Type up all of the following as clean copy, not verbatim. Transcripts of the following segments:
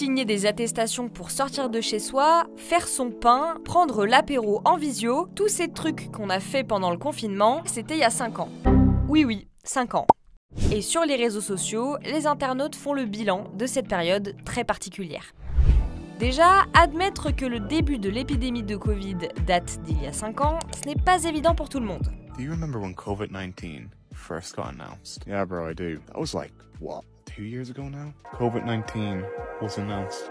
signer des attestations pour sortir de chez soi, faire son pain, prendre l'apéro en visio, tous ces trucs qu'on a fait pendant le confinement, c'était il y a 5 ans. Oui, 5 ans. Et sur les réseaux sociaux, les internautes font le bilan de cette période très particulière. Déjà, admettre que le début de l'épidémie de Covid date d'il y a 5 ans, ce n'est pas évident pour tout le monde. Do you remember when COVID-19 first got announced? Yeah, bro, I do. That was like, what, 2 years ago now? COVID-19 was announced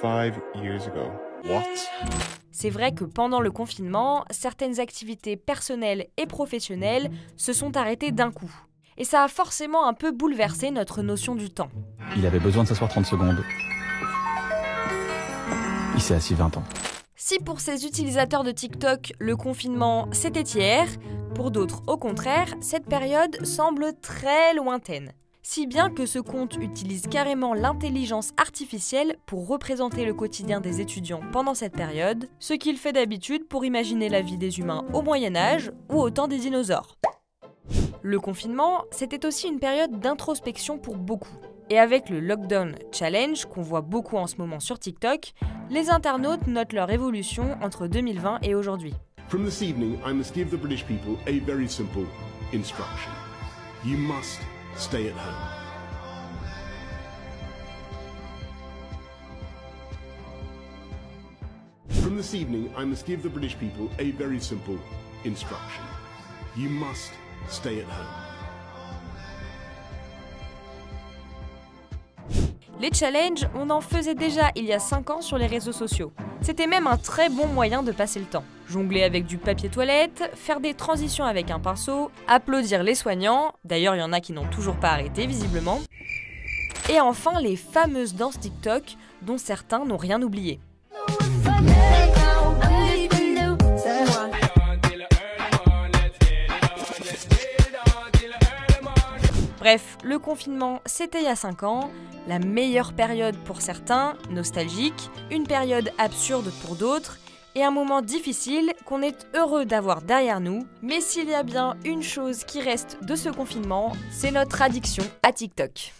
5 years ago. What? C'est vrai que pendant le confinement, certaines activités personnelles et professionnelles se sont arrêtées d'un coup. Et ça a forcément un peu bouleversé notre notion du temps. Il avait besoin de s'asseoir 30 secondes. Il s'est assis 20 ans. Si pour ces utilisateurs de TikTok, le confinement c'était hier, pour d'autres au contraire, cette période semble très lointaine. Si bien que ce compte utilise carrément l'intelligence artificielle pour représenter le quotidien des étudiants pendant cette période, ce qu'il fait d'habitude pour imaginer la vie des humains au Moyen-Âge ou au temps des dinosaures. Le confinement, c'était aussi une période d'introspection pour beaucoup. Et avec le Lockdown Challenge qu'on voit beaucoup en ce moment sur TikTok, les internautes notent leur évolution entre 2020 et aujourd'hui. From this evening, I must give the British people a very simple instruction. You must stay at home. From this evening, I must give the British people a very simple instruction. You must stay at home. Les challenges, on en faisait déjà il y a 5 ans sur les réseaux sociaux. C'était même un très bon moyen de passer le temps. Jongler avec du papier toilette, faire des transitions avec un pinceau, applaudir les soignants, d'ailleurs il y en a qui n'ont toujours pas arrêté visiblement. Et enfin les fameuses danses TikTok dont certains n'ont rien oublié. Bref, le confinement, c'était il y a 5 ans, la meilleure période pour certains, nostalgique, une période absurde pour d'autres, et un moment difficile qu'on est heureux d'avoir derrière nous. Mais s'il y a bien une chose qui reste de ce confinement, c'est notre addiction à TikTok.